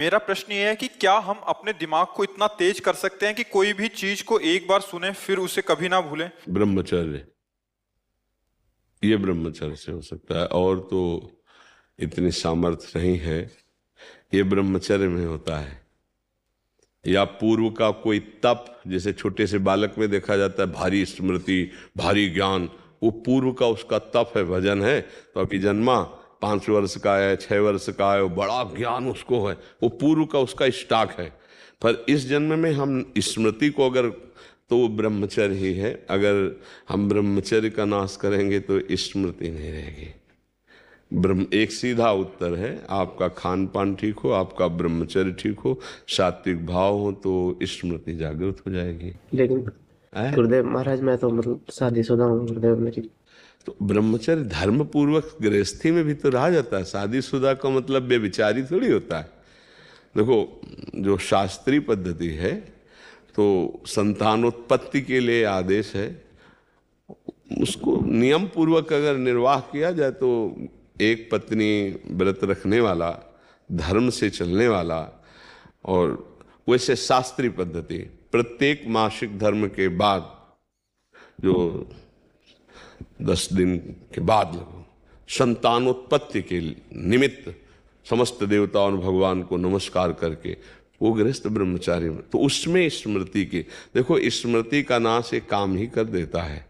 मेरा प्रश्न ये है कि क्या हम अपने दिमाग को इतना तेज कर सकते हैं कि कोई भी चीज को एक बार सुने फिर उसे कभी ना भूलें? ब्रह्मचर्य, ये ब्रह्मचर्य से हो सकता है, और तो इतनी सामर्थ्य नहीं है। ये ब्रह्मचर्य में होता है, या पूर्व का कोई तप, जैसे छोटे से बालक में देखा जाता है भारी स्मृति, भारी ज्ञान, वो पूर्व का उसका तप है, भजन है। तो अभी जन्मा 5 वर्ष का है, 6 वर्ष का है, वो बड़ा ज्ञान उसको है, वो पूर्व का उसका स्टॉक है। पर इस जन्म में हम स्मृति को अगर, तो वो ब्रह्मचर्य ही है। अगर हम ब्रह्मचर्य का नाश करेंगे तो स्मृति नहीं रहेगी। एक सीधा उत्तर है, आपका खान पान ठीक हो, आपका ब्रह्मचर्य ठीक हो, सात्विक भाव हो, तो स्मृति जागृत हो जाएगी। लेकिन गुरुदेव महाराज, मैं तो मतलब शादीशुदा हूँ गुरुदेव। मेरी तो ब्रह्मचर्य धर्म पूर्वक गृहस्थी में भी तो रहा जाता है। शादीशुदा का मतलब बेविचारी थोड़ी होता है। देखो, जो शास्त्रीय पद्धति है तो संतानोत्पत्ति के लिए आदेश है, उसको नियम पूर्वक अगर निर्वाह किया जाए तो एक पत्नी व्रत रखने वाला, धर्म से चलने वाला, और वैसे शास्त्रीय पद्धति प्रत्येक मासिक धर्म के बाद, जो 10 दिन के बाद संतानोत्पत्ति के निमित्त समस्त देवताओं और भगवान को नमस्कार करके वो गृहस्थ ब्रह्मचारी में, तो उसमें स्मृति की, देखो स्मृति का नाश एक काम ही कर देता है।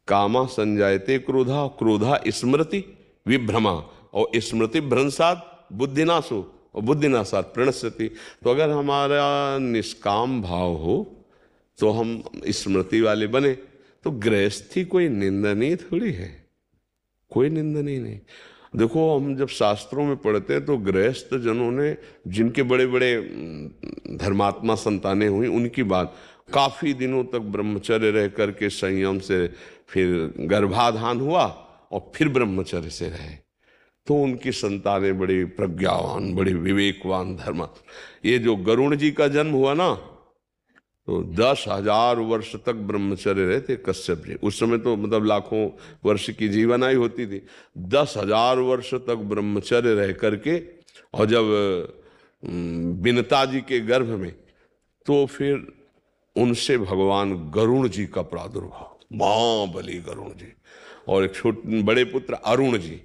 कामा संजायते क्रोधा, क्रोधा स्मृति विभ्रमा, और स्मृति भ्रंशात बुद्धिनाशो, और बुद्धिनाशात प्रणश्यति। तो अगर हमारा निष्काम भाव हो तो हम स्मृति वाले बने, तो गृहस्थी कोई निंदनीय थोड़ी है, कोई निंदनीय नहीं। देखो, हम जब शास्त्रों में पढ़ते हैं तो गृहस्थ जनों ने, जिनके बड़े बड़े धर्मात्मा संतानें हुई, उनकी बात, काफी दिनों तक ब्रह्मचर्य रह करके संयम से फिर गर्भाधान हुआ और फिर ब्रह्मचर्य से रहे, तो उनकी संतानें बड़ी प्रज्ञावान, बड़ी विवेकवान धर्म। ये जो गरुण जी का जन्म हुआ ना, तो 10,000 वर्ष तक ब्रह्मचर्य रहे थे कश्यप जी। उस समय तो मतलब लाखों वर्ष की जीवन आयु होती थी। 10,000 वर्ष तक ब्रह्मचर्य रह करके, और जब विनता जी के गर्भ में, तो फिर उनसे भगवान गरुण जी का प्रादुर्भाव, महाबली गरुण जी, और एक छोटे बड़े पुत्र अरुण जी,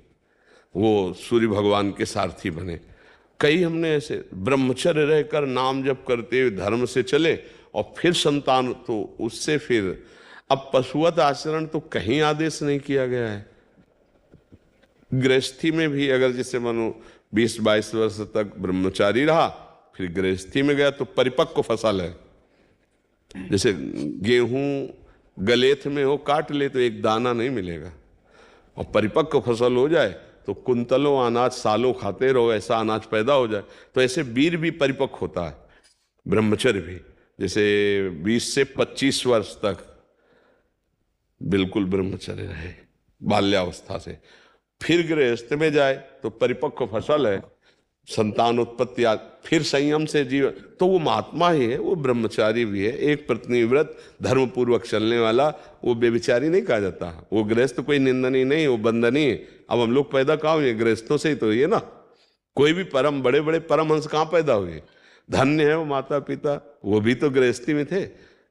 वो सूर्य भगवान के सारथी बने। कई हमने ऐसे ब्रह्मचर्य रहकर नाम जप करते हुए धर्म से चले, और फिर संतान, तो उससे फिर अब पशुवत आचरण तो कहीं आदेश नहीं किया गया है। गृहस्थी में भी अगर जैसे मानो 20-22 वर्ष तक ब्रह्मचारी रहा, फिर गृहस्थी में गया तो परिपक्व फसल है। जैसे गेहूं गलेथ में हो, काट ले तो एक दाना नहीं मिलेगा, और परिपक्व फसल हो जाए तो कुंतलों अनाज सालों खाते रहो, ऐसा अनाज पैदा हो जाए। तो ऐसे वीर भी परिपक्व होता है, ब्रह्मचर्य भी। जैसे 20 से 25 वर्ष तक बिल्कुल ब्रह्मचर्य रहे बाल्यावस्था से, फिर गृहस्थ में जाए तो परिपक्व फसल है, संतानोत्पत्ति, फिर संयम से जीवन, तो वो महात्मा ही है, वो ब्रह्मचारी भी है। एक पत्नी व्रत धर्म पूर्वक चलने वाला, वो बेविचारी नहीं कहा जाता। वो गृहस्थ कोई निंदनीय नहीं, वो बंदनीय। अब हम लोग पैदा कहाँ हुए? गृहस्थों से ही तो ये ना। कोई भी परम बड़े बड़े परमहंस कहाँ पैदा हुए? धन्य है वो माता पिता, वो भी तो गृहस्थी में थे,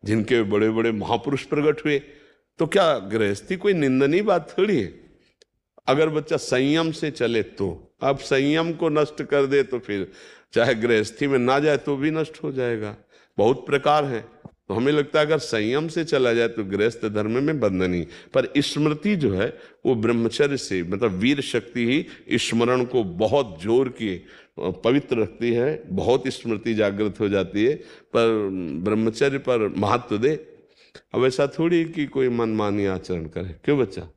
जिनके बड़े बड़े महापुरुष प्रकट हुए। तो क्या गृहस्थी कोई निंदनीय बात थोड़ी है? अगर बच्चा संयम से चले तो। अब संयम को नष्ट कर दे तो फिर चाहे गृहस्थी में ना जाए तो भी नष्ट हो जाएगा। बहुत प्रकार है। तो हमें लगता है अगर संयम से चला जाए तो गृहस्थ धर्म में बंधनी। पर स्मृति जो है वो ब्रह्मचर्य से, मतलब वीर शक्ति ही स्मरण को बहुत जोर की पवित्र रखती है, बहुत स्मृति जागृत हो जाती है। पर ब्रह्मचर्य पर महत्व दे। अब ऐसा थोड़ी कि कोई मनमानी आचरण करे। क्यों बच्चा?